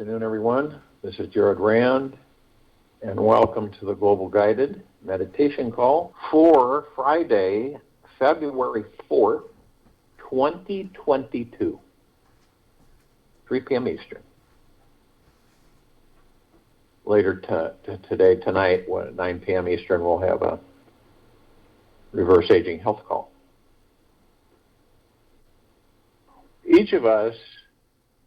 afternoon, everyone. This is Jared Rand, and welcome to the Global Guided Meditation Call for Friday, February 4th, 2022, 3 p.m. Eastern. Later tonight, at 9 p.m. Eastern, we'll have a reverse aging health call. Each of us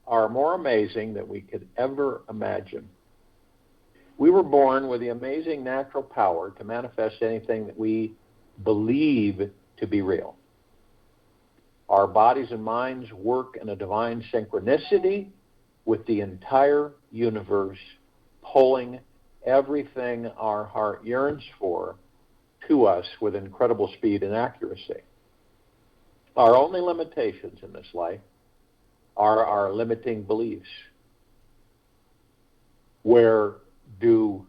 are more amazing than we could ever imagine. We were born with the amazing natural power to manifest anything that we believe to be real. Our bodies and minds work in a divine synchronicity with the entire universe, pulling everything our heart yearns for to us with incredible speed and accuracy. Our only limitations in this life are our limiting beliefs. Where do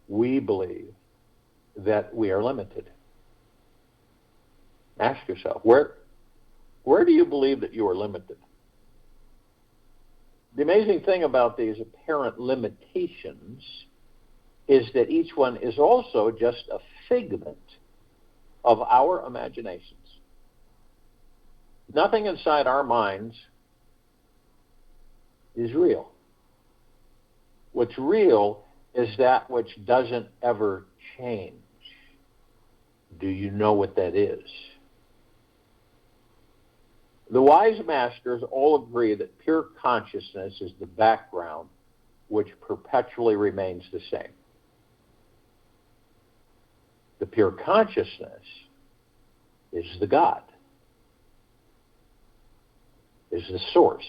we believe that we are limited? Ask yourself, where do you believe that you are limited? The amazing thing about these apparent limitations is that each one is also just a figment of our imaginations. Nothing inside our minds is real. What's real is that which doesn't ever change. Do you know what that is? The wise masters all agree that pure consciousness is the background which perpetually remains the same. The pure consciousness is the God, is the source.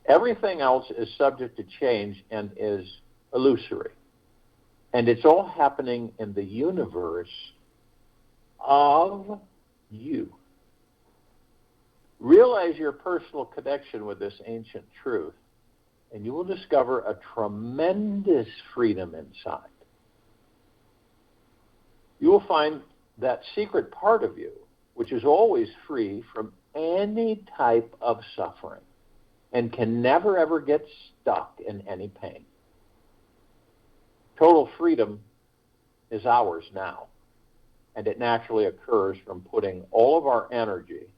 Everything else is subject to change and is illusory. And it's all happening in the universe of you. Realize your personal connection with this ancient truth, and you will discover a tremendous freedom inside. You will find that secret part of you, which is always free from any type of suffering and can never ever get stuck in any pain. Total freedom is ours now, and it naturally occurs from putting all of our energy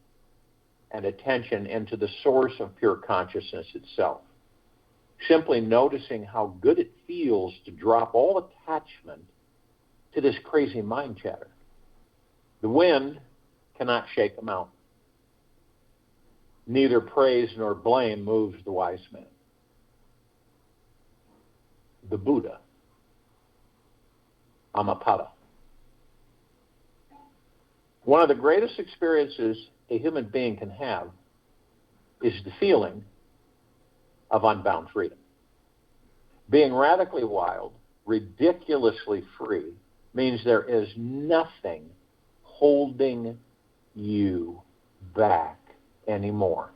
and attention into the source of pure consciousness itself. Simply noticing how good it feels to drop all attachment to this crazy mind chatter. The wind cannot shake a mountain. Neither praise nor blame moves the wise man. The Buddha, Amitabha. One of the greatest experiences a human being can have is the feeling of unbound freedom. Being radically wild, ridiculously free, means there is nothing holding you back anymore.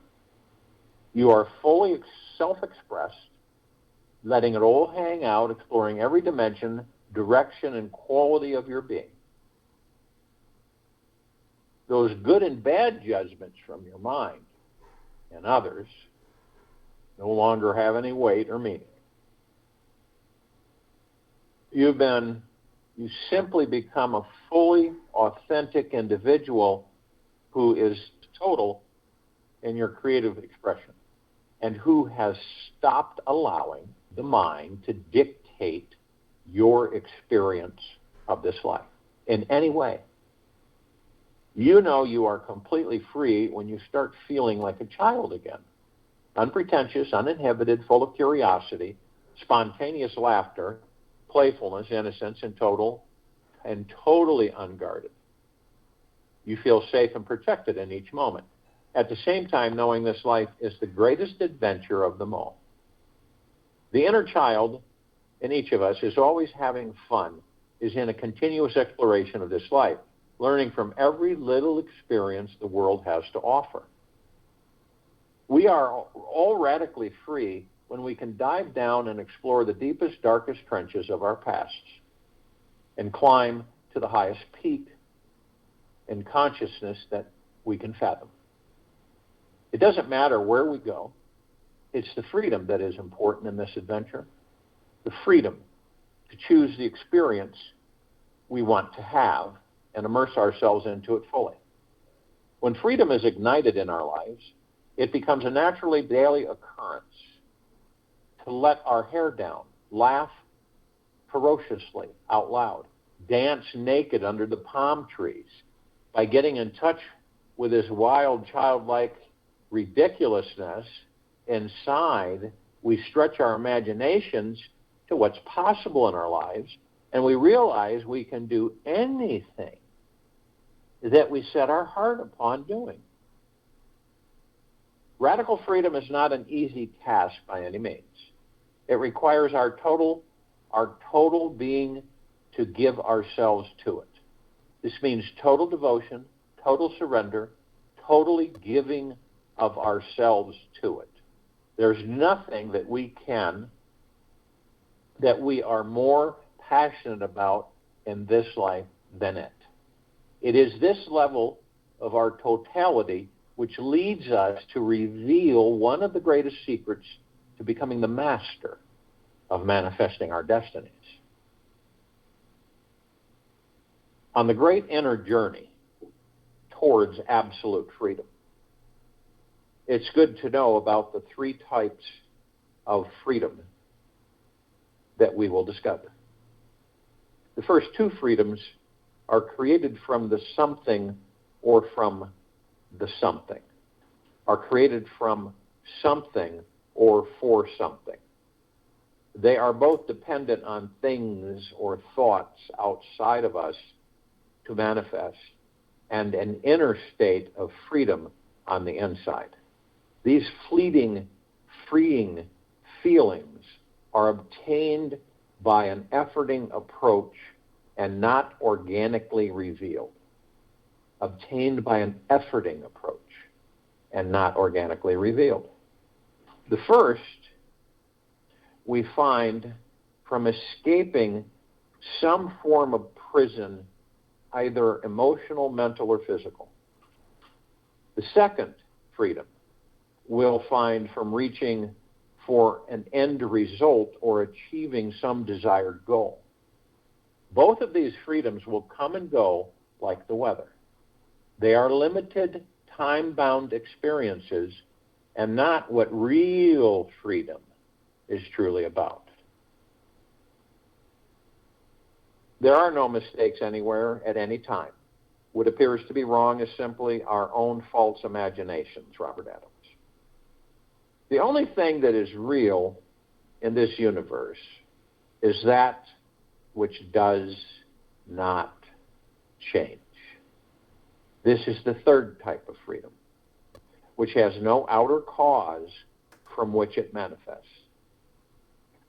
You are fully self-expressed, letting it all hang out, exploring every dimension, direction, and quality of your being. Those good and bad judgments from your mind and others no longer have any weight or meaning. You simply become a fully authentic individual who is total in your creative expression and who has stopped allowing the mind to dictate your experience of this life in any way. You know you are completely free when you start feeling like a child again. Unpretentious, uninhibited, full of curiosity, spontaneous laughter, playfulness, innocence, and totally unguarded. You feel safe and protected in each moment. At the same time, knowing this life is the greatest adventure of them all. The inner child in each of us is always having fun, is in a continuous exploration of this life, learning from every little experience the world has to offer. We are all radically free when we can dive down and explore the deepest, darkest trenches of our pasts and climb to the highest peak in consciousness that we can fathom. It doesn't matter where we go. It's the freedom that is important in this adventure. The freedom to choose the experience we want to have and immerse ourselves into it fully. When freedom is ignited in our lives, it becomes a naturally daily occurrence to let our hair down, laugh ferociously out loud, dance naked under the palm trees. By getting in touch with this wild, childlike ridiculousness inside, we stretch our imaginations to what's possible in our lives, and we realize we can do anything that we set our heart upon doing. Radical freedom is not an easy task by any means. It requires our total being to give ourselves to it. This means total devotion, total surrender, totally giving of ourselves to it. There's nothing that we are more passionate about in this life than it. It is this level of our totality which leads us to reveal one of the greatest secrets to becoming the master of manifesting our destinies. On the great inner journey towards absolute freedom, it's good to know about the three types of freedom that we will discover. The first two freedoms are created from the something or from the something, are created from something or for something. They are both dependent on things or thoughts outside of us to manifest, and an inner state of freedom on the inside. These fleeting, freeing feelings are obtained by an efforting approach and not organically revealed. Obtained by an efforting approach and not organically revealed. The first we find from escaping some form of prison, either emotional, mental, or physical. The second freedom we'll find from reaching for an end result or achieving some desired goal. Both of these freedoms will come and go like the weather. They are limited, time-bound experiences and not what real freedom is truly about. There are no mistakes anywhere at any time. What appears to be wrong is simply our own false imaginations, Robert Adams. The only thing that is real in this universe is that which does not change. This is the third type of freedom, which has no outer cause from which it manifests.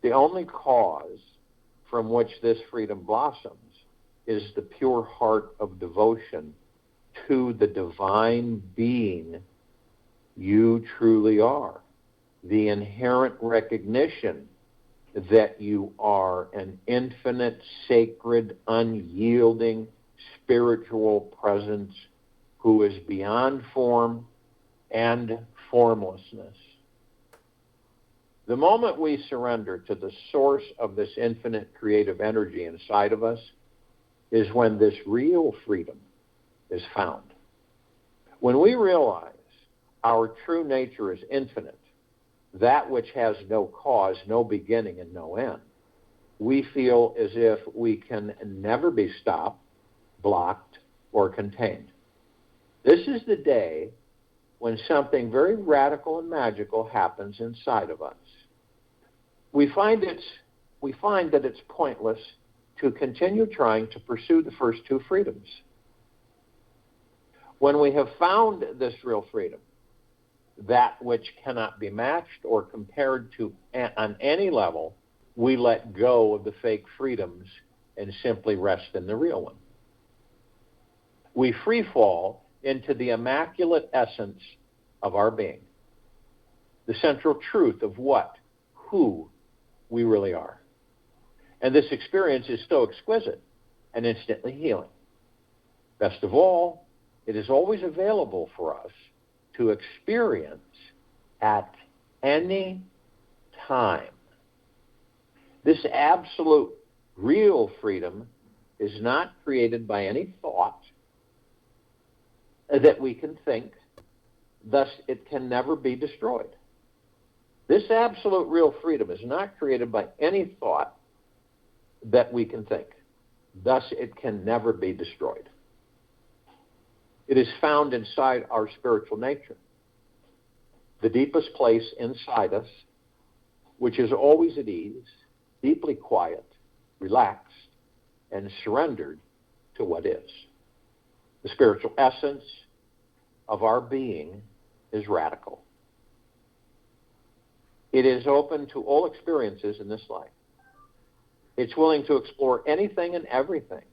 The only cause from which this freedom blossoms is the pure heart of devotion to the divine being you truly are, the inherent recognition that you are an infinite, sacred, unyielding, spiritual presence who is beyond form and formlessness. The moment we surrender to the source of this infinite creative energy inside of us is when this real freedom is found. When we realize our true nature is infinite, that which has no cause, no beginning, and no end, we feel as if we can never be stopped, blocked, or contained. This is the day when something very radical and magical happens inside of us. We find that it's pointless to continue trying to pursue the first two freedoms. When we have found this real freedom, that which cannot be matched or compared to on any level, we let go of the fake freedoms and simply rest in the real one. We free fall into the immaculate essence of our being, the central truth of who we really are. And this experience is so exquisite and instantly healing. Best of all, it is always available for us to experience at any time. This absolute real freedom is not created by any thought that we can think, thus it can never be destroyed. This absolute real freedom is not created by any thought that we can think, thus it can never be destroyed. It is found inside our spiritual nature, the deepest place inside us, which is always at ease, deeply quiet, relaxed, and surrendered to what is. The spiritual essence of our being is radical. It is open to all experiences in this life. It's willing to explore anything and everything.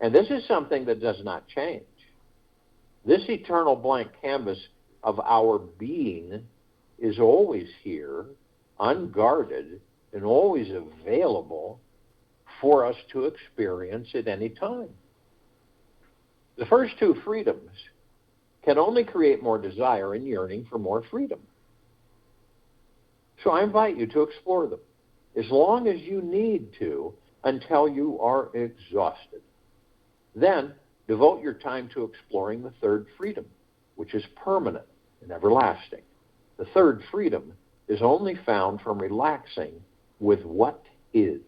And this is something that does not change. This eternal blank canvas of our being is always here, unguarded, and always available for us to experience at any time. The first two freedoms can only create more desire and yearning for more freedom. So I invite you to explore them as long as you need to until you are exhausted. Then devote your time to exploring the third freedom, which is permanent and everlasting. The third freedom is only found from relaxing with what is.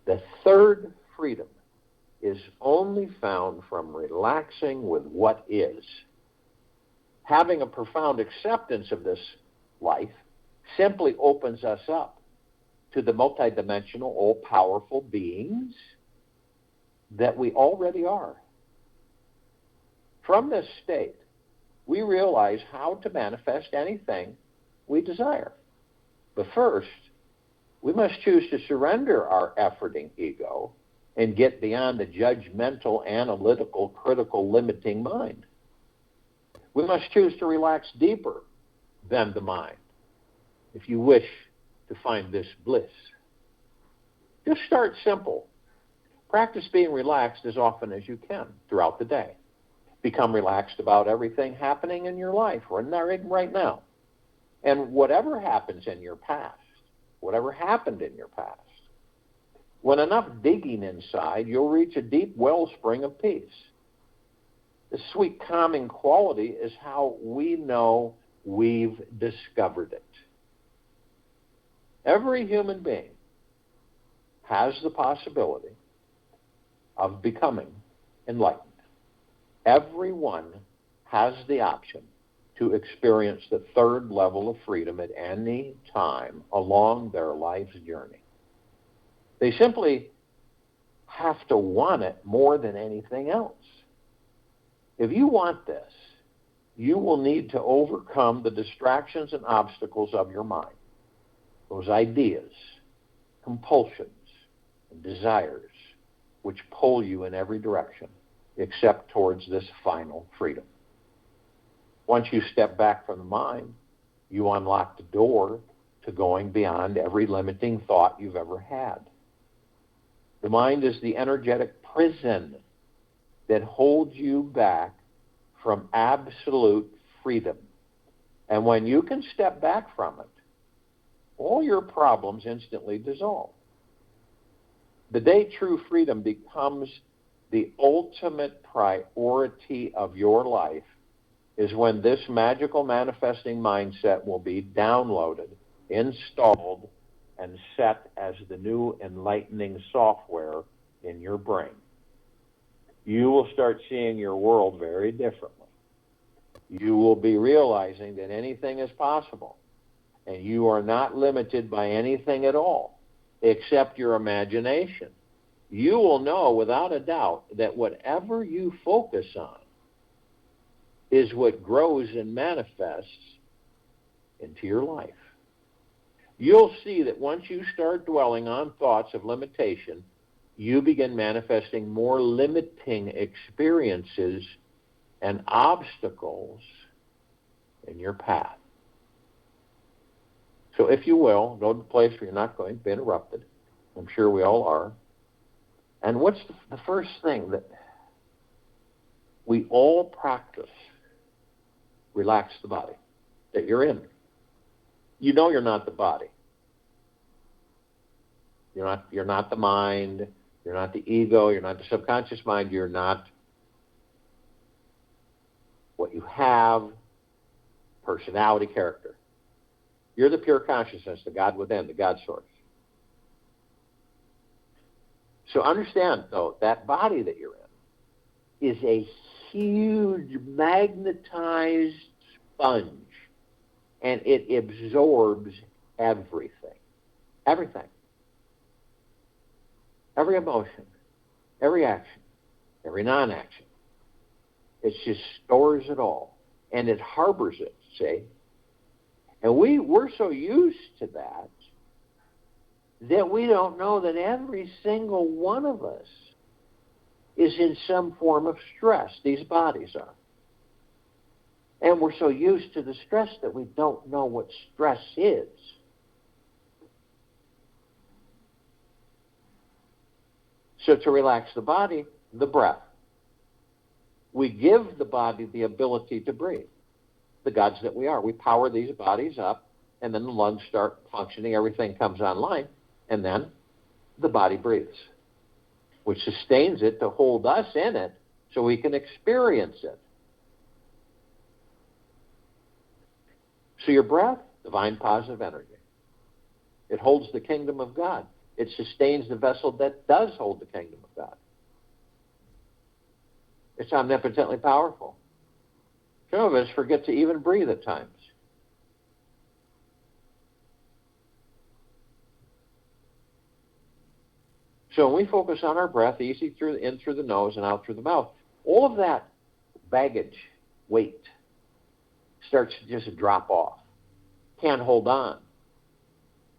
The third freedom is only found from relaxing with what is. Having a profound acceptance of this life simply opens us up to the multidimensional, all-powerful beings that we already are. From this state, we realize how to manifest anything we desire. But first, we must choose to surrender our efforting ego and get beyond the judgmental, analytical, critical, limiting mind. We must choose to relax deeper than the mind if you wish to find this bliss. Just start simple. Practice being relaxed as often as you can throughout the day. Become relaxed about everything happening in your life right now. And whatever happens in your past, whatever happened in your past, when enough digging inside, you'll reach a deep wellspring of peace. The sweet calming quality is how we know we've discovered it. Every human being has the possibility of becoming enlightened. Everyone has the option to experience the third level of freedom at any time along their life's journey. They simply have to want it more than anything else. If you want this, you will need to overcome the distractions and obstacles of your mind, those ideas, compulsions, and desires which pull you in every direction except towards this final freedom. Once you step back from the mind, you unlock the door to going beyond every limiting thought you've ever had. The mind is the energetic prison that holds you back from absolute freedom. And when you can step back from it, all your problems instantly dissolve. The day true freedom becomes the ultimate priority of your life is when this magical manifesting mindset will be downloaded, installed, and set as the new enlightening software in your brain. You will start seeing your world very differently. You will be realizing that anything is possible, and you are not limited by anything at all except your imagination. You will know without a doubt that whatever you focus on is what grows and manifests into your life. You'll see that once you start dwelling on thoughts of limitation, you begin manifesting more limiting experiences and obstacles in your path. So if you will, go to the place where you're not going to be interrupted. I'm sure we all are. And what's the first thing that we all practice relax the body that you're in. You know you're not the body. You're not the mind. You're not the ego. You're not the subconscious mind. You're not what you have, personality, character. You're the pure consciousness, the God within, the God source. So understand, though, that body that you're in is a huge magnetized sponge, and it absorbs everything. Everything. Every emotion, every action, every non-action. It just stores it all, and it harbors it, see? And we're so used to that we don't know that every single one of us is in some form of stress. These bodies are. And we're so used to the stress that we don't know what stress is. So to relax the body, the breath. We give the body the ability to breathe. The gods that we are. We power these bodies up, and then the lungs start functioning, everything comes online, and then the body breathes, which sustains it to hold us in it so we can experience it. So your breath, divine positive energy. It holds the kingdom of God. It sustains the vessel that does hold the kingdom of God. It's omnipotently powerful. Some of us forget to even breathe at times. So when we focus on our breath, easy in through the nose and out through the mouth, all of that baggage, weight, starts to just drop off. Can't hold on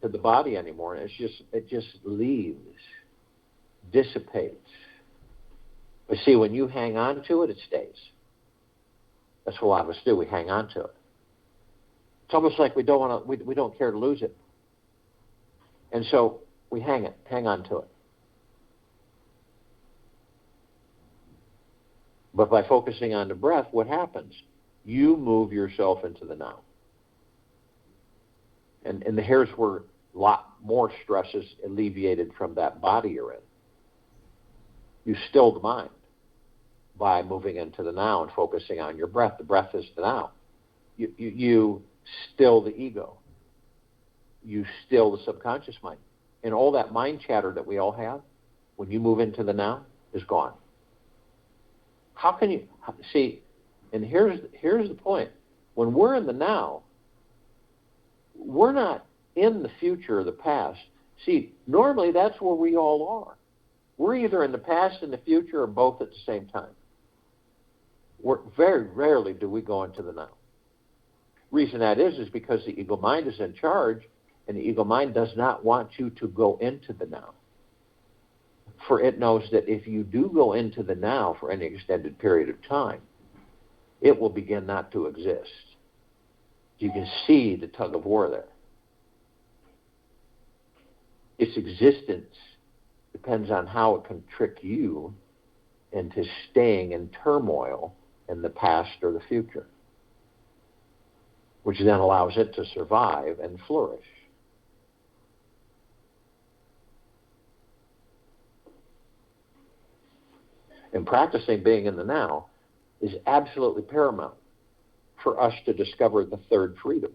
to the body anymore. It just leaves, dissipates. But see, when you hang on to it, it stays. That's what a lot of us do. We hang on to it. It's almost like we don't care to lose it. And so we hang on to it. But by focusing on the breath, what happens? You move yourself into the now. And here's where a lot more stress is alleviated from that body you're in. You still the mind by moving into the now and focusing on your breath. The breath is the now. You still the ego. You still the subconscious mind. And all that mind chatter that we all have, when you move into the now, is gone. How can you see? And here's the point. When we're in the now, we're not in the future or the past. See, normally that's where we all are. We're either in the past and the future or both at the same time. Very rarely do we go into the now. Reason that is because the ego mind is in charge, and the ego mind does not want you to go into the now. For it knows that if you do go into the now for any extended period of time, it will begin not to exist. You can see the tug of war there. Its existence depends on how it can trick you into staying in turmoil in the past or the future, which then allows it to survive and flourish. And practicing being in the now is absolutely paramount for us to discover the third freedom.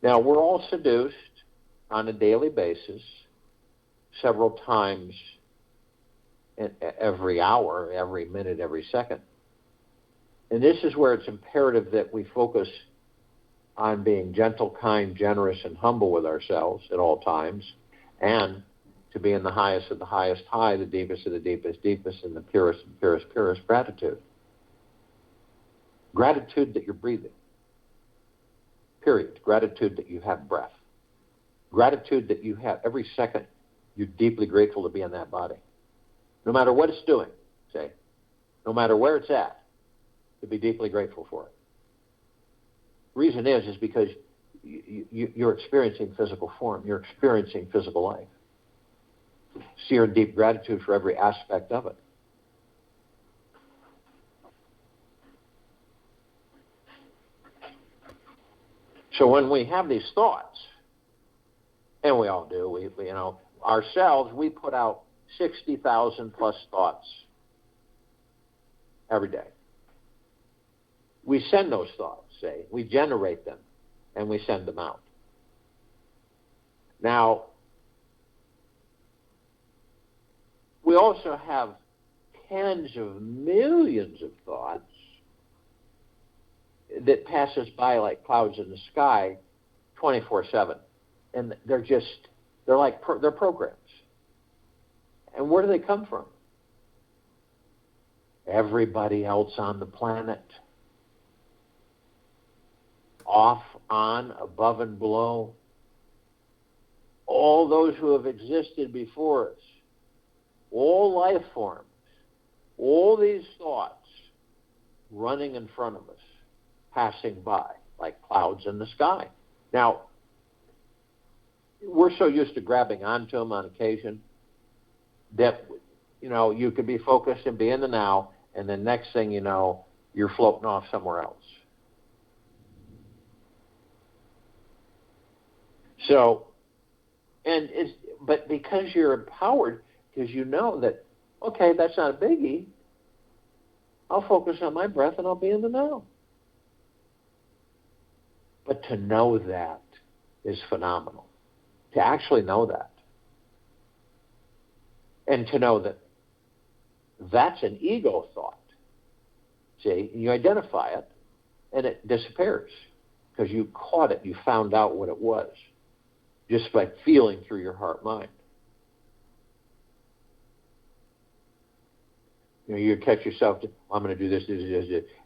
Now, we're all seduced on a daily basis, several times every hour, every minute, every second. And this is where it's imperative that we focus on being gentle, kind, generous, and humble with ourselves at all times, and to be in the highest of the highest high, the deepest of the deepest deepest, and the purest of the purest purest gratitude. Gratitude that you're breathing. Period. Gratitude that you have breath. Gratitude that you have every second. You're deeply grateful to be in that body. No matter what it's doing, say, no matter where it's at, to be deeply grateful for it. The reason is because you're experiencing physical form. You're experiencing physical life. So you're in deep gratitude for every aspect of it. So when we have these thoughts, and we all do, we ourselves, we put out 60,000 plus thoughts every day. We send those thoughts, we generate them, and we send them out. Now, we also have tens of millions of thoughts that pass us by like clouds in the sky 24/7. And they're programs. And where do they come from? Everybody else on the planet. Off, on, above and below. All those who have existed before us. All life forms. All these thoughts running in front of us, passing by like clouds in the sky. Now, we're so used to grabbing onto them on occasion that, you could be focused and be in the now, and then next thing you know, you're floating off somewhere else. So, but because you're empowered, because you know that, okay, that's not a biggie, I'll focus on my breath and I'll be in the now. But to know that is phenomenal. To actually know that. And to know that that's an ego thought. See, you identify it, and it disappears because you caught it, you found out what it was, just by feeling through your heart-mind. You catch yourself, I'm going to do this,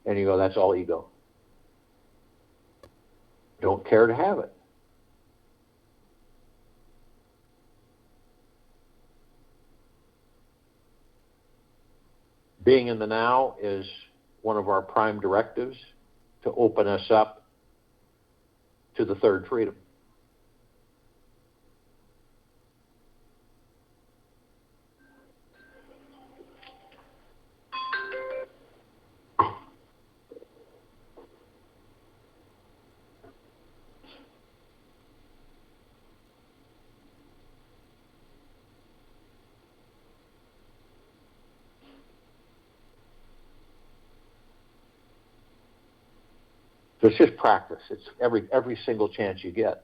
and you go, that's all ego. Don't care to have it. Being in the now is one of our prime directives to open us up to the third freedom. So it's just practice. It's every single chance you get,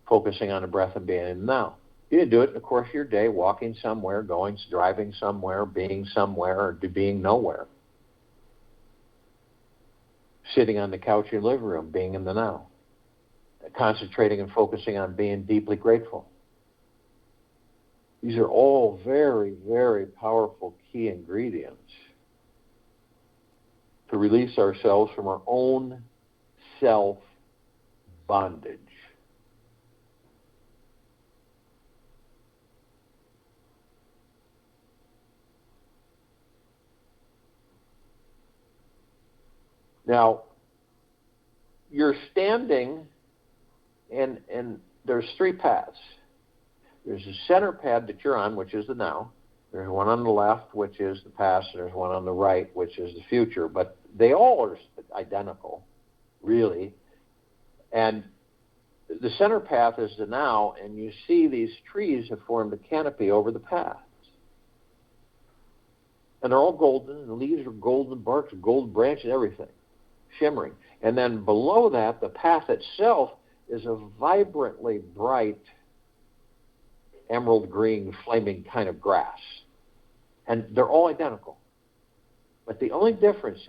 focusing on the breath and being in the now. You can do it in the course of your day, walking somewhere, driving somewhere, being somewhere, or being nowhere. Sitting on the couch in your living room, being in the now. Concentrating and focusing on being deeply grateful. These are all very, very powerful key ingredients to release ourselves from our own self-bondage. Now, you're standing, and there's three paths. There's a center path that you're on, which is the now. There's one on the left, which is the past, and there's one on the right, which is the future. But they all are identical, really. And the center path is the now, and you see these trees have formed a canopy over the paths. And they're all golden, and the leaves are golden, barks, gold branches, everything, shimmering. And then below that, the path itself is a vibrantly bright emerald green, flaming kind of grass. And they're all identical. But the only difference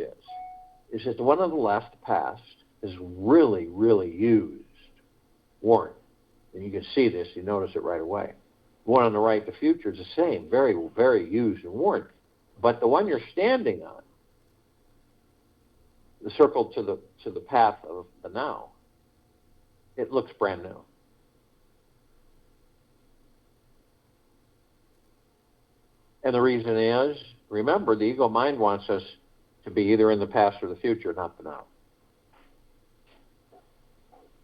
is that the one on the left, the past, is really, really used, worn. And you can see this, you notice it right away. The one on the right, the future, is the same, very, very used and worn. But the one you're standing on, the circle to the path of the now, it looks brand new. And the reason is, remember, the ego mind wants us to be either in the past or the future, not the now.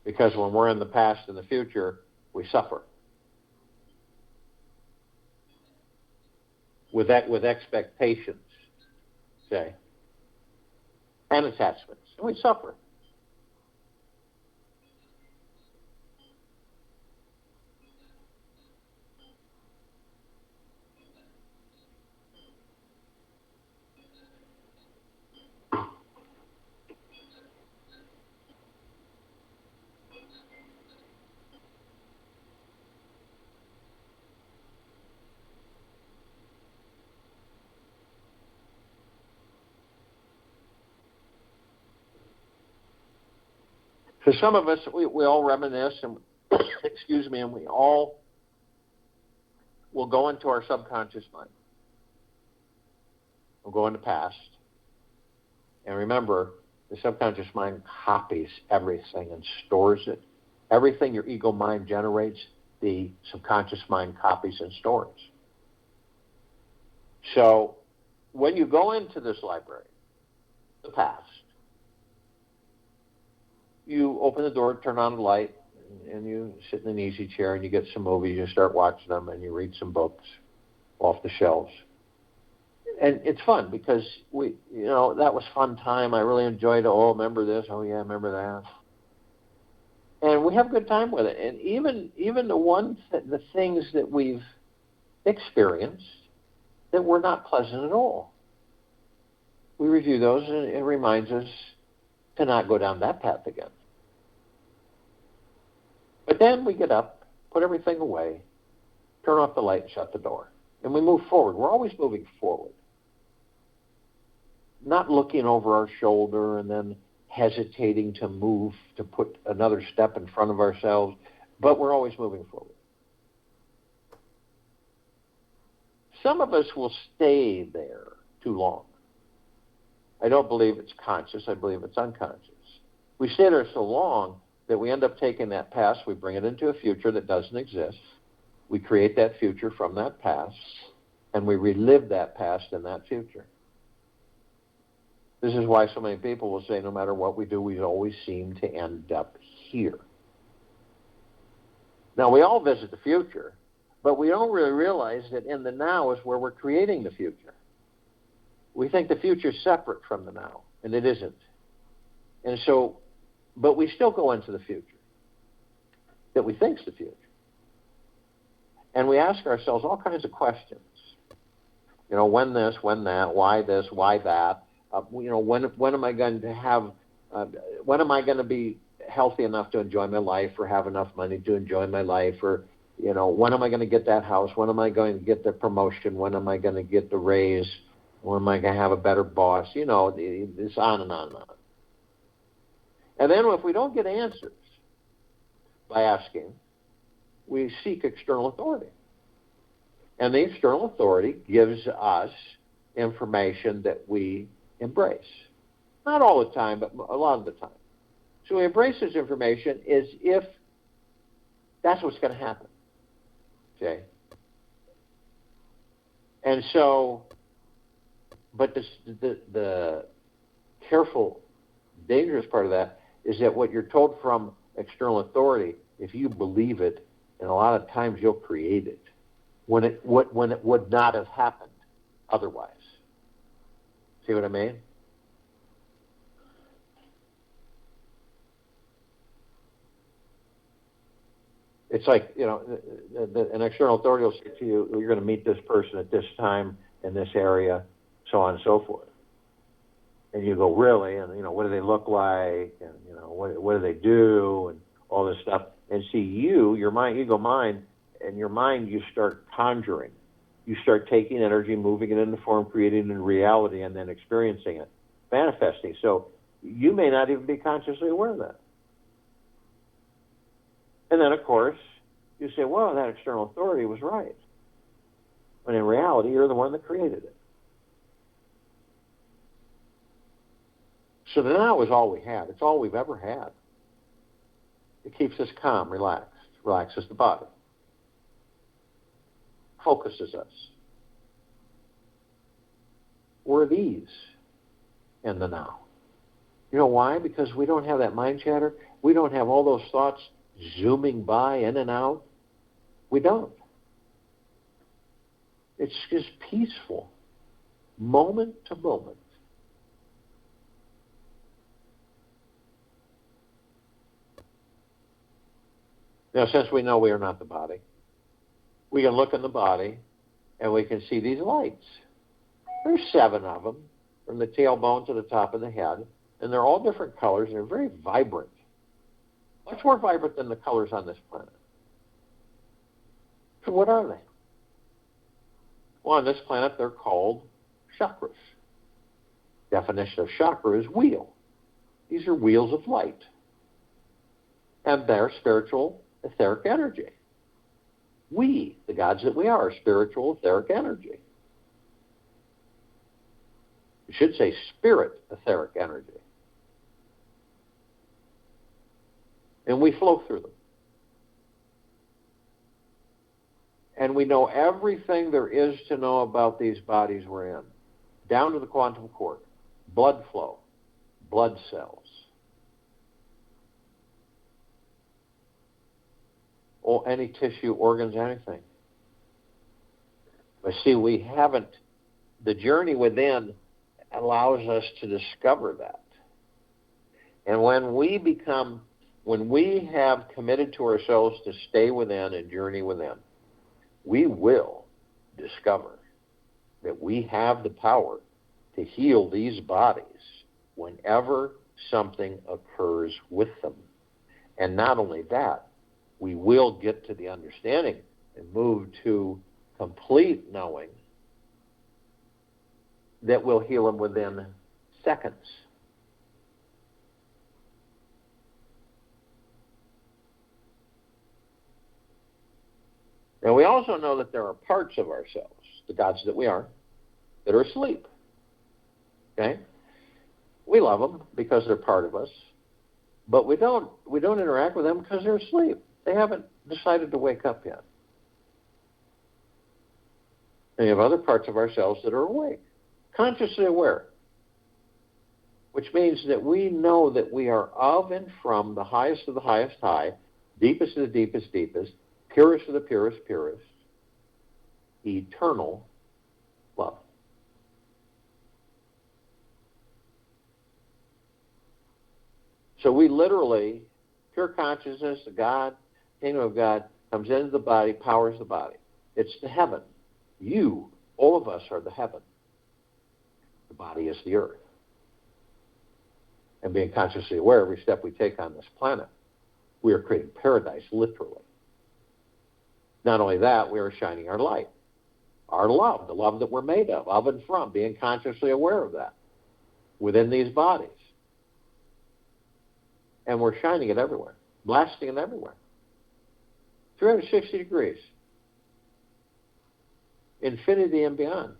Because when we're in the past and the future, we suffer. With expectations, say, and attachments. And we suffer. For some of us, we all reminisce, and excuse me, and we all will go into our subconscious mind. We'll go into past. And remember, the subconscious mind copies everything and stores it. Everything your ego mind generates, the subconscious mind copies and stores. So when you go into this library, the past, you open the door, turn on the light, and you sit in an easy chair and you get some movies, you start watching them, and you read some books off the shelves. And it's fun because that was fun time. I really enjoyed it. Oh, remember this? Oh, yeah, remember that. And we have a good time with it. And even the things that we've experienced that were not pleasant at all, we review those, and it reminds us to not go down that path again. But then we get up, put everything away, turn off the light, and shut the door. And we move forward. We're always moving forward. Not looking over our shoulder and then hesitating to move, to put another step in front of ourselves, but we're always moving forward. Some of us will stay there too long. I don't believe it's conscious. I believe it's unconscious. We stay there so long that we end up taking that past, we bring it into a future that doesn't exist. We create that future from that past, and we relive that past in that future. This is why so many people will say no matter what we do, we always seem to end up here. Now, we all visit the future, but we don't really realize that in the now is where we're creating the future. We think the future is separate from the now, and it isn't. And so, but we still go into the future that we think is the future. And we ask ourselves all kinds of questions. When this, when that, why this, why that? When am I going to have? When am I going to be healthy enough to enjoy my life, or have enough money to enjoy my life, or when am I going to get that house? When am I going to get the promotion? When am I going to get the raise? When am I going to have a better boss? This on and on and on. And then if we don't get answers by asking, we seek external authority. And the external authority gives us information that we embrace. Not all the time, but a lot of the time. So we embrace this information as if that's what's going to happen. Okay? And so, but the careful, dangerous part of that is that what you're told from external authority, if you believe it, and a lot of times you'll create it when it would not have happened otherwise. See what I mean? It's like, an external authority will say to you, you're going to meet this person at this time in this area, so on and so forth. And you go, really? And, what do they look like? And, what do they do? And all this stuff. And see, your mind, ego mind, and your mind, you start conjuring. You start taking energy, moving it into form, creating it in reality, and then experiencing it, manifesting. So you may not even be consciously aware of that. And then, of course, you say, well, that external authority was right. When in reality, you're the one that created it. So the now is all we have. It's all we've ever had. It keeps us calm, relaxed, relaxes the body, focuses us. We're at ease in the now. You know why? Because we don't have that mind chatter. We don't have all those thoughts zooming by in and out. We don't. It's just peaceful, moment to moment. Now, since we know we are not the body, we can look in the body and we can see these lights. There's 7 of them, from the tailbone to the top of the head, and they're all different colors, and they're very vibrant. Much more vibrant than the colors on this planet. So what are they? Well, on this planet, they're called chakras. Definition of chakra is wheel. These are wheels of light. And they're spiritual, etheric energy. We, the gods that we are spiritual, etheric energy. You should say spirit, etheric energy. And we flow through them. And we know everything there is to know about these bodies we're in, down to the quantum cord, blood flow, blood cells. Or any tissue, organs, anything. But see, we haven't, the journey within allows us to discover that. And when we have committed to ourselves to stay within and journey within, we will discover that we have the power to heal these bodies whenever something occurs with them. And not only that, we will get to the understanding and move to complete knowing that we'll heal them within seconds. Now, we also know that there are parts of ourselves, the gods that we are, that are asleep. Okay? We love them because they're part of us, but we don't interact with them because they're asleep. They haven't decided to wake up yet. And we have other parts of ourselves that are awake, consciously aware, which means that we know that we are of and from the highest of the highest high, deepest of the deepest deepest, purest of the purest purest, eternal love. So we literally, pure consciousness, the God, kingdom of God, comes into the body, powers the body. It's the heaven. You, all of us, are the heaven. The body is the earth. And being consciously aware every step we take on this planet, we are creating paradise, literally. Not only that, we are shining our light, our love, the love that we're made of and from, being consciously aware of that within these bodies. And we're shining it everywhere, blasting it everywhere. 360 degrees. Infinity and beyond.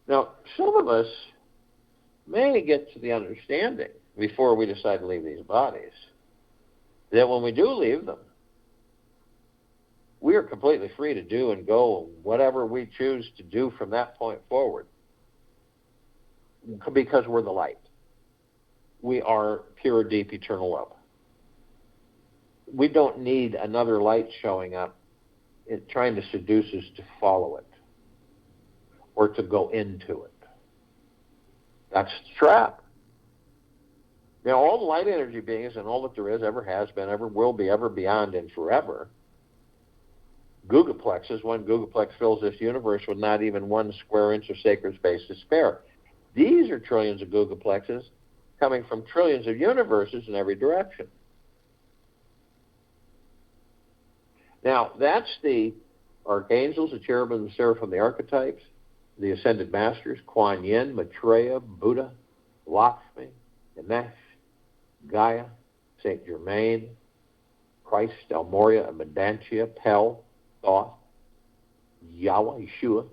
Now, some of us may get to the understanding before we decide to leave these bodies that when we do leave them, we are completely free to do and go whatever we choose to do from that point forward because we're the light. We are pure, deep, eternal love. We don't need another light showing up trying to seduce us to follow it or to go into it. That's the trap. Now, all the light energy beings and all that there is, ever has been, ever will be, ever beyond, and forever, Gugaplexes, one Gugaplex fills this universe with not even 1 square inch of sacred space to spare. These are trillions of Gugaplexes coming from trillions of universes in every direction. Now, that's the archangels, the cherubim, the seraphim, the archetypes, the ascended masters, Kuan Yin, Maitreya, Buddha, Lakshmi, Ganesh, Gaia, Saint Germain, Christ, El Morya, Abundantia, Pel, Thoth, Yahweh, Yeshua.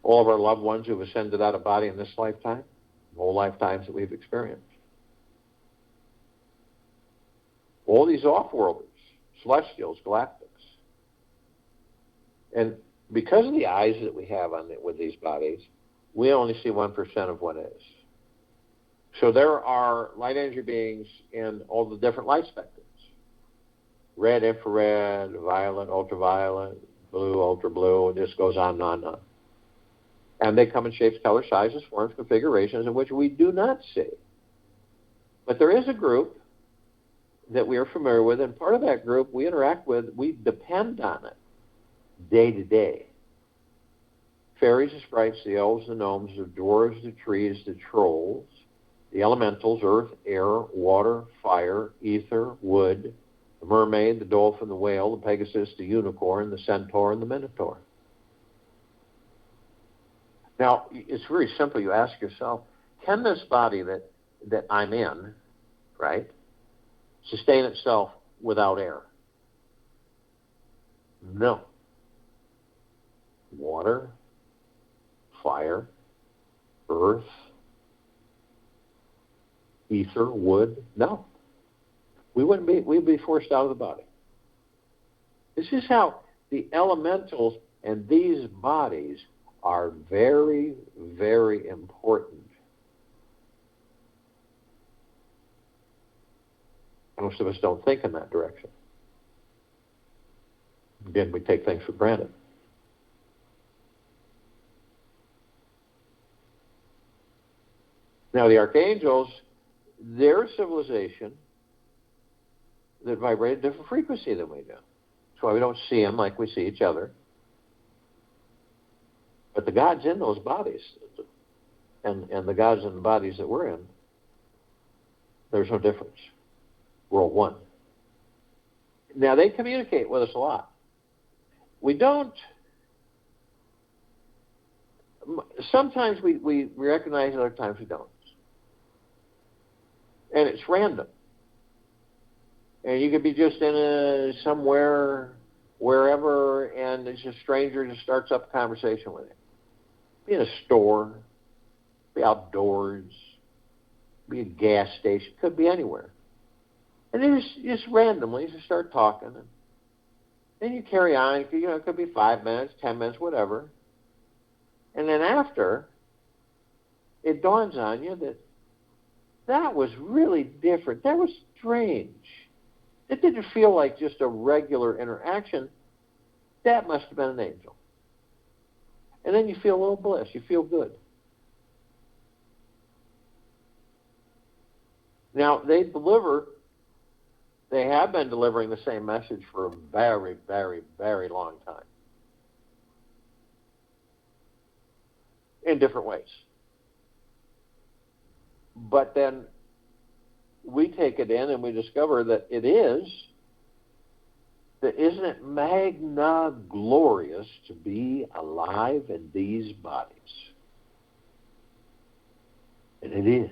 All of our loved ones who have ascended out of body in this lifetime, whole lifetimes that we've experienced. All these off-worlders, celestials, galactics. And because of the eyes that we have with these bodies, we only see 1% of what is. So there are light energy beings in all the different light spectrums. Red, infrared, violet, ultraviolet, blue, ultra blue, it just goes on and on and on. And they come in shapes, colors, sizes, forms, configurations in which we do not see. But there is a group that we are familiar with, and part of that group we interact with, we depend on it day to day. Fairies, the sprites, the elves, the gnomes, the dwarves, the trees, the trolls, the elementals, earth, air, water, fire, ether, wood, the mermaid, the dolphin, the whale, the pegasus, the unicorn, the centaur, and the minotaur. Now, it's very simple. You ask yourself, can this body that I'm in, right, sustain itself without air? No. Water, fire, earth, ether, wood, no. We'd be forced out of the body. This is how the elementals and these bodies are very, very important. Most of us don't think in that direction. Again, we take things for granted. Now, the archangels, their civilization that vibrate at a different frequency than we do. That's why we don't see them like we see each other. But the gods in those bodies, and the gods in the bodies that we're in, there's no difference. We're all one. Now, they communicate with us a lot. We don't... Sometimes we recognize, other times we don't. And it's random. And you could be just in somewhere, wherever, and it's a stranger just starts up a conversation with you. Be in a store, be outdoors, be a gas station, could be anywhere. And then just randomly just start talking. And then you carry on. It could be 5 minutes, 10 minutes, whatever. And then after, it dawns on you that was really different. That was strange. It didn't feel like just a regular interaction. That must have been an angel. And then you feel a little bliss. You feel good. Now, they have been delivering the same message for a very, very, very long time. In different ways. But then we take it in and we discover that isn't it magna glorious to be alive in these bodies? And it is.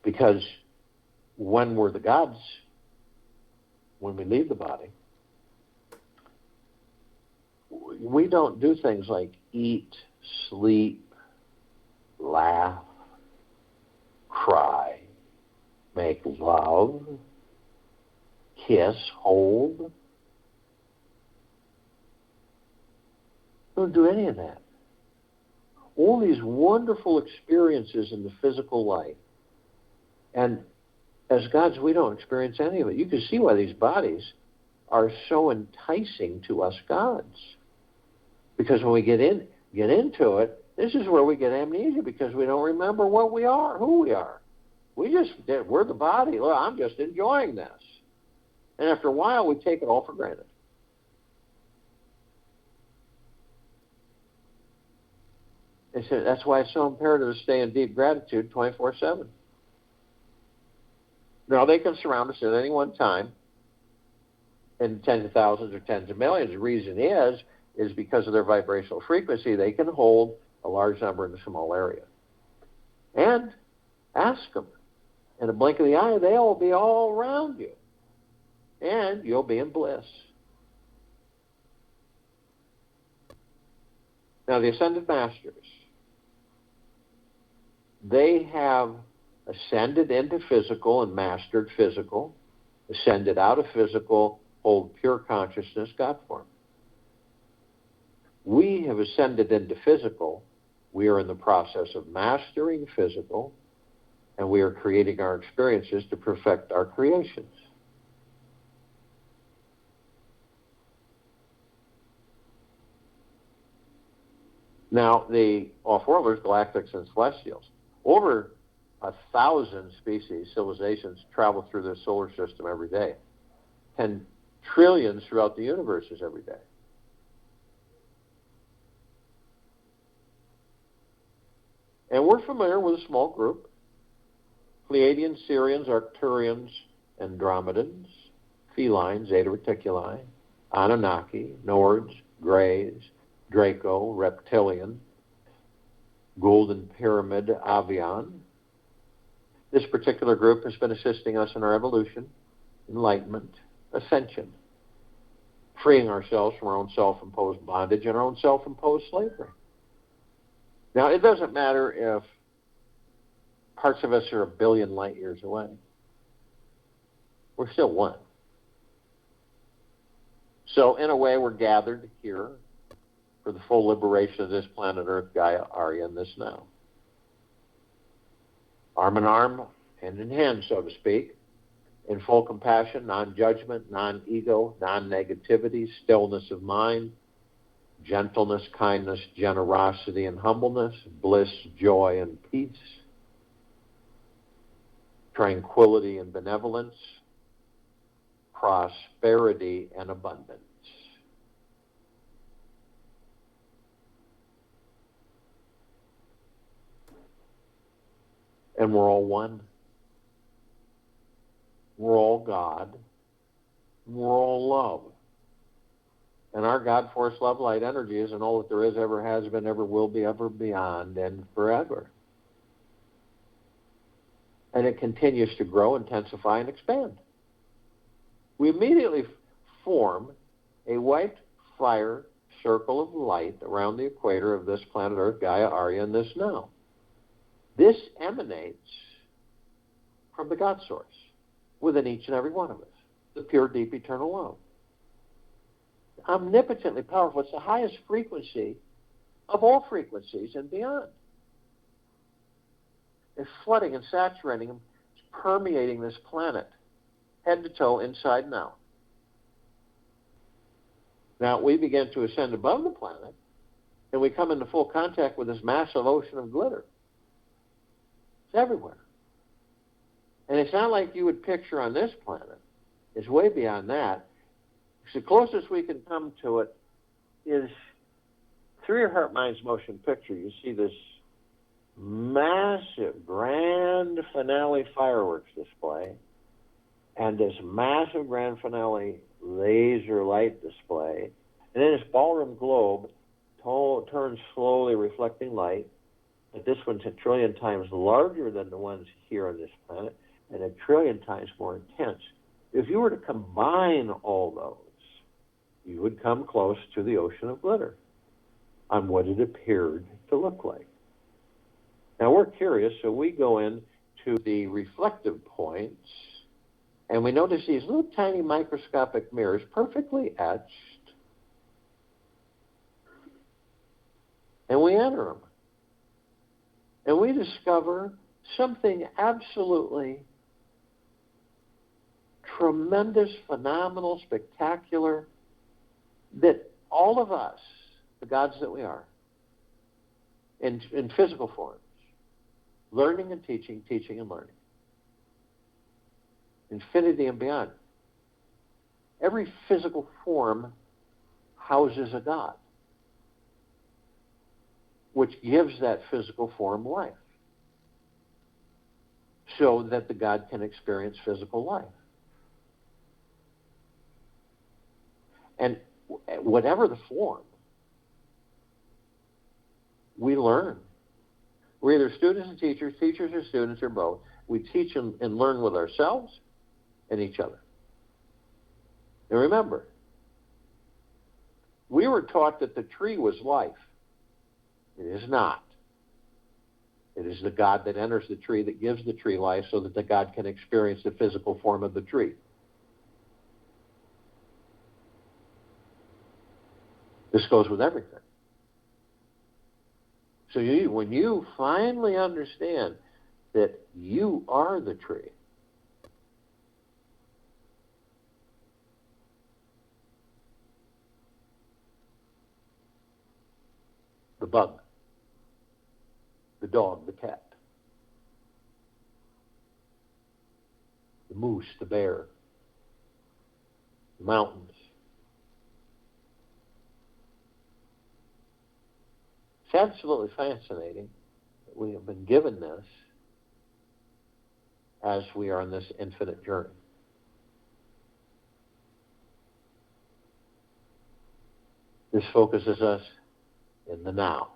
Because when we're the gods, when we leave the body, we don't do things like eat, sleep, laugh, cry, make love, kiss, hold. We don't do any of that. All these wonderful experiences in the physical life. And as gods, we don't experience any of it. You can see why these bodies are so enticing to us gods. Because when we get into it, this is where we get amnesia, because we don't remember what we are, who we are. We're the body. Look, I'm just enjoying this. And after a while, we take it all for granted. That's why it's so imperative to stay in deep gratitude 24/7. Now, they can surround us at any one time in tens of thousands or tens of millions. The reason is because of their vibrational frequency, they can hold a large number in a small area. And ask them. In a blink of the eye, they'll be all around you. And you'll be in bliss. Now, the Ascended Masters, they have ascended into physical and mastered physical, ascended out of physical, hold pure consciousness, God form. We have ascended into physical We are in the process of mastering physical, and we are creating our experiences to perfect our creations. Now, the off-worlders, galactics, and celestials, over 1,000 species, civilizations travel through the solar system every day. 10 trillions throughout the universes every day. And we're familiar with a small group: Pleiadians, Sirians, Arcturians, Andromedans, Felines, Zeta Reticuli, Anunnaki, Nords, Greys, Draco, Reptilian, Golden Pyramid, Avian. This particular group has been assisting us in our evolution, enlightenment, ascension, freeing ourselves from our own self-imposed bondage and our own self-imposed slavery. Now, it doesn't matter if parts of us are 1 billion light years away. We're still one. So, in a way, we're gathered here for the full liberation of this planet Earth, Gaia, Arya, and this now. Arm in arm, hand in hand, so to speak, in full compassion, non-judgment, non-ego, non-negativity, stillness of mind, gentleness, kindness, generosity, and humbleness, bliss, joy, and peace, tranquility and benevolence, prosperity and abundance. And we're all one. We're all God. We're all love. And our God, force, love, light, energy isn't all that there is, ever has been, ever will be, ever beyond, and forever. And it continues to grow, intensify, and expand. We immediately form a white fire circle of light around the equator of this planet Earth, Gaia, Arya, and this now. This emanates from the God source within each and every one of us, the pure, deep, eternal love. Omnipotently powerful. It's the highest frequency of all frequencies and beyond. It's flooding and saturating and permeating this planet, head to toe, inside and out. Now, we begin to ascend above the planet, and we come into full contact with this massive ocean of glitter. It's everywhere. And it's not like you would picture on this planet. It's way beyond that. The closest we can come to it is through your heart, mind's motion picture. You see this massive, grand finale fireworks display and this massive grand finale laser light display. And then this ballroom globe turns slowly, reflecting light. But this one's 1 trillion times larger than the ones here on this planet and 1 trillion times more intense. If you were to combine all those, you would come close to the ocean of glitter on what it appeared to look like. Now, we're curious, so we go in to the reflective points, and we notice these little tiny microscopic mirrors perfectly etched, and we enter them. And we discover something absolutely tremendous, phenomenal, spectacular, that all of us, the gods that we are, in physical forms, learning and teaching, teaching and learning, infinity and beyond, every physical form houses a god, which gives that physical form life, so that the god can experience physical life. And whatever the form, we learn. We're either students and teachers or students, or both. We teach and learn with ourselves and each other. And remember, we were taught that the tree was life. It is not. It is the God that enters the tree that gives the tree life, so that the God can experience the physical form of the tree. This goes with everything. So when you finally understand that you are the tree, the bug, the dog, the cat, the moose, the bear, the mountains. It's absolutely fascinating that we have been given this as we are on this infinite journey. This focuses us in the now.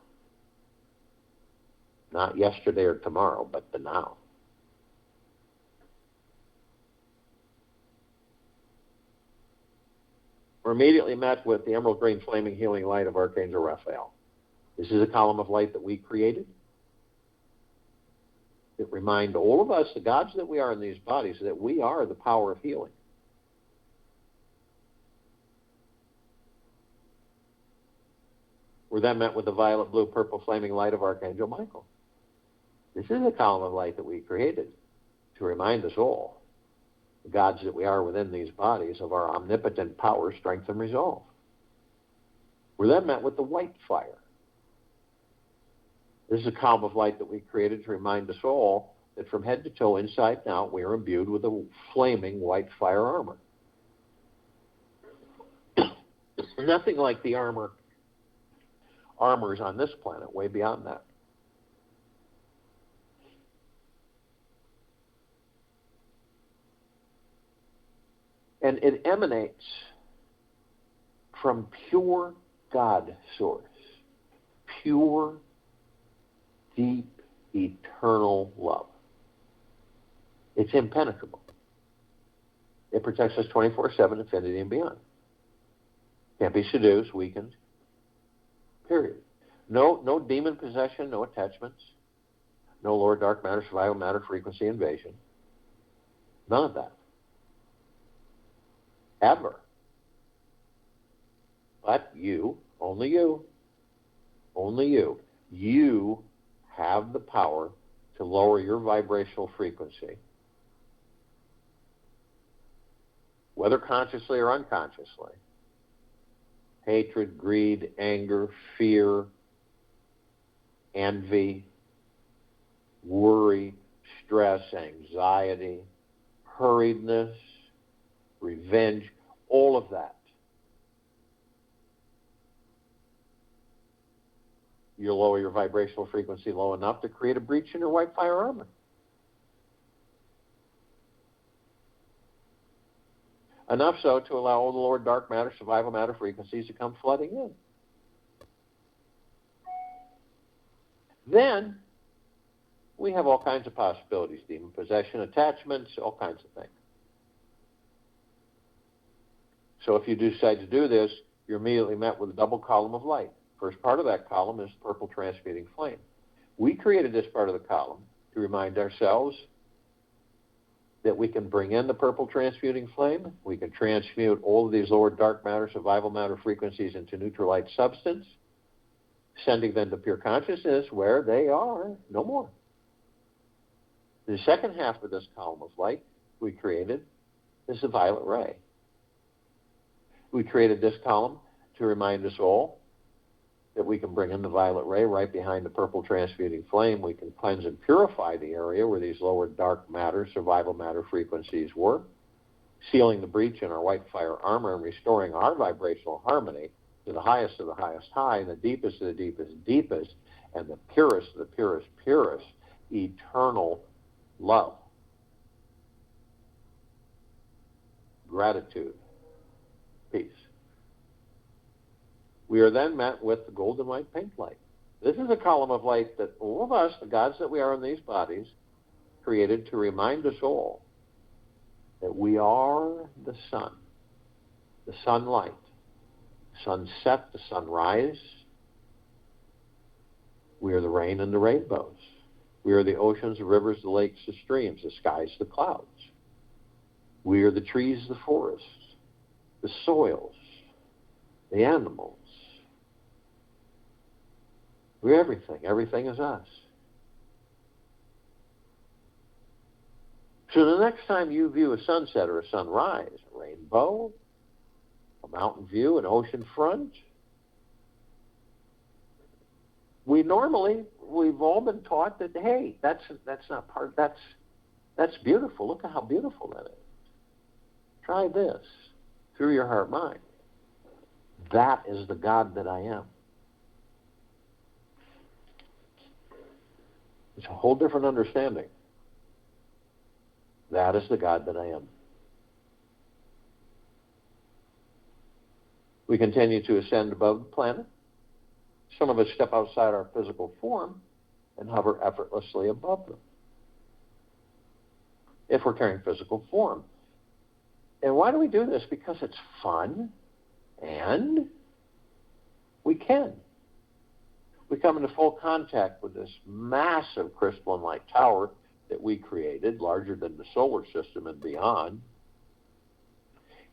Not yesterday or tomorrow, but the now. We're immediately met with the emerald green flaming healing light of Archangel Raphael. This is a column of light that we created. It reminds all of us, the gods that we are in these bodies, that we are the power of healing. We're then met with the violet, blue, purple flaming light of Archangel Michael. This is a column of light that we created to remind us all, the gods that we are within these bodies, of our omnipotent power, strength, and resolve. We're then met with the white fire. This is a column of light that we created to remind us all that from head to toe, inside and out, we are imbued with a flaming white fire armor. Nothing like the armors on this planet, way beyond that. And it emanates from pure God source, pure, deep, eternal love. It's impenetrable. It protects us 24/7, infinity and beyond. Can't be seduced, weakened, period. No demon possession, no attachments, no lower dark matter, survival matter, frequency invasion. None of that. Ever. But you, only you, you have the power to lower your vibrational frequency, whether consciously or unconsciously. Hatred, greed, anger, fear, envy, worry, stress, anxiety, hurriedness, revenge, all of that. You lower your vibrational frequency low enough to create a breach in your white fire armor. Enough so to allow all the lower dark matter, survival matter frequencies to come flooding in. Then we have all kinds of possibilities, demon possession, attachments, all kinds of things. So if you decide to do this, you're immediately met with a double column of light. First part of that column is purple transmuting flame. We created this part of the column to remind ourselves that we can bring in the purple transmuting flame. We can transmute all of these lower dark matter, survival matter frequencies into neutral light substance, sending them to pure consciousness where they are no more. The second half of this column of light we created is the violet ray. We created this column to remind us all that we can bring in the violet ray right behind the purple transmuting flame. We can cleanse and purify the area where these lower dark matter, survival matter frequencies were, sealing the breach in our white fire armor and restoring our vibrational harmony to the highest of the highest high, and the deepest of the deepest deepest, and the purest of the purest purest, eternal love, gratitude, peace. We are then met with the golden white pink light. This is a column of light that all of us, the gods that we are in these bodies, created to remind us all that we are the sun, the sunlight, sunset, the sunrise. We are the rain and the rainbows. We are the oceans, the rivers, the lakes, the streams, the skies, the clouds. We are the trees, the forests, the soils, the animals. We're everything. Everything is us. So the next time you view a sunset or a sunrise, a rainbow, a mountain view, an ocean front, we've all been taught that, hey, that's not part, that's beautiful. Look at how beautiful that is. Try this through your heart mind. That is the God that I am. It's a whole different understanding. That is the God that I am. We continue to ascend above the planet. Some of us step outside our physical form and hover effortlessly above them, if we're carrying physical form. And why do we do this? Because it's fun, and we can. We come into full contact with this massive crystalline light tower that we created, larger than the solar system and beyond.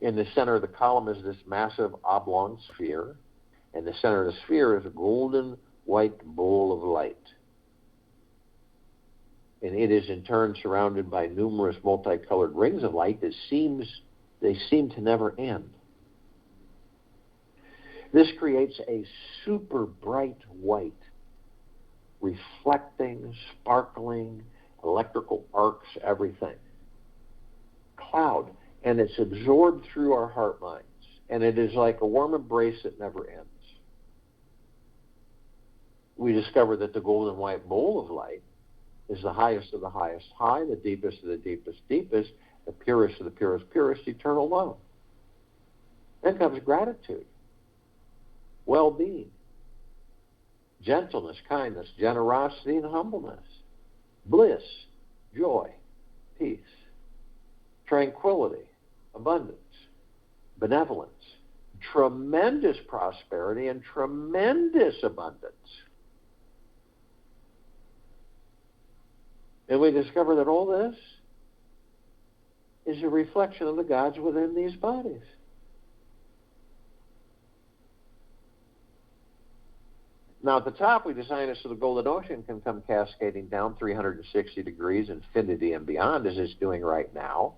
In the center of the column is this massive oblong sphere, and the center of the sphere is a golden white bowl of light. And it is in turn surrounded by numerous multicolored rings of light that seem to never end. This creates a super bright white, reflecting, sparkling, electrical arcs, everything. Cloud. And it's absorbed through our heart minds. And it is like a warm embrace that never ends. We discover that the golden white bowl of light is the highest of the highest high, the deepest of the deepest deepest, the purest of the purest purest, eternal love. Then comes gratitude, well-being, gentleness, kindness, generosity, and humbleness, bliss, joy, peace, tranquility, abundance, benevolence, tremendous prosperity, and tremendous abundance. And we discover that all this is a reflection of the gods within these bodies. Now at the top, we designed it so the golden ocean can come cascading down 360 degrees, infinity and beyond, as it's doing right now,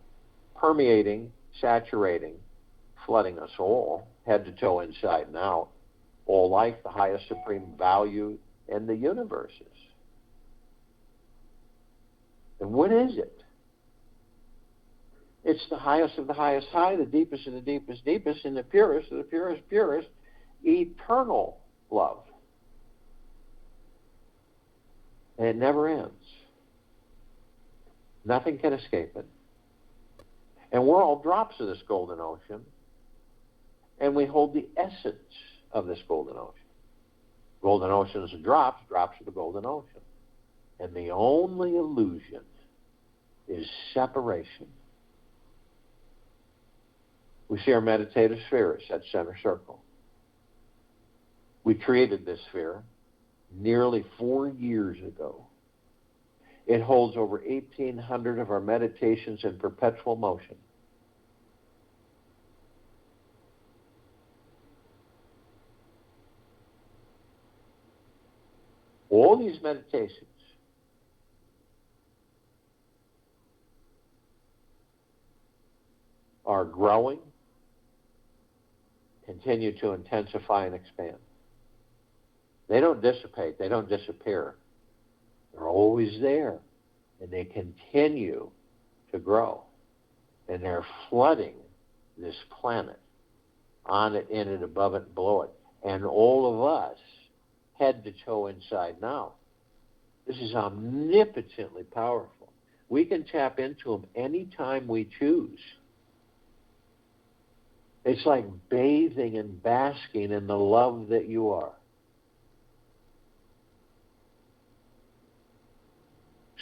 permeating, saturating, flooding us all, head to toe, inside and out, all life, the highest supreme value in the universes. And what is it? It's the highest of the highest high, the deepest of the deepest deepest, and the purest of the purest purest, eternal love. And it never ends. Nothing can escape it. And we're all drops of this golden ocean, and we hold the essence of this golden ocean. Golden ocean is drops of the golden ocean. And the only illusion is separation. We see our meditative sphere, it's that center circle. We created this sphere nearly 4 years ago. It holds over 1,800 of our meditations in perpetual motion. All these meditations are growing, continue to intensify and expand. They don't dissipate, they don't disappear. They're always there, and they continue to grow. And they're flooding this planet, on it, in it, above it, below it. And all of us, head to toe, inside and out. This is omnipotently powerful. We can tap into them anytime we choose. It's like bathing and basking in the love that you are.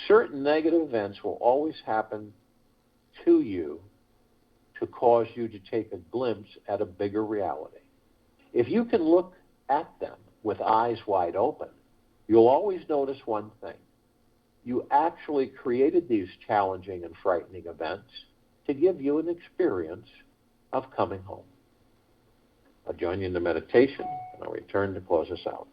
Certain negative events will always happen to you to cause you to take a glimpse at a bigger reality. If you can look at them with eyes wide open, you'll always notice one thing. You actually created these challenging and frightening events to give you an experience of coming home. I'll join you in the meditation, and I'll return to close us out.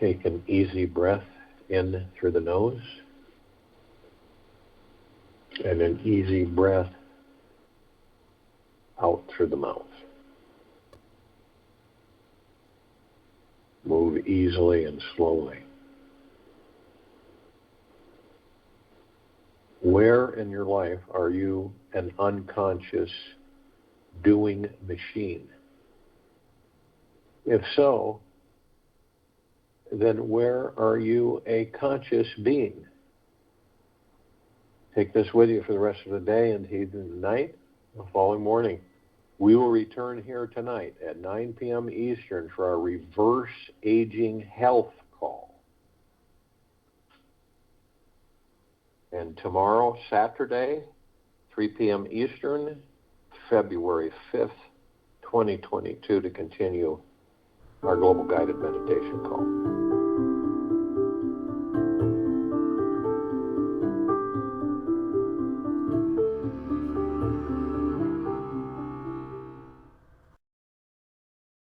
Take an easy breath in through the nose and an easy breath out through the mouth. Move easily and slowly. Where in your life are you an unconscious doing machine? If so, then where are you a conscious being? Take this with you for the rest of the day and the night. The following morning, we will return here tonight at 9 p.m. Eastern for our reverse aging health call. And tomorrow, Saturday, 3 p.m. Eastern, February 5th, 2022, to continue our global guided meditation call.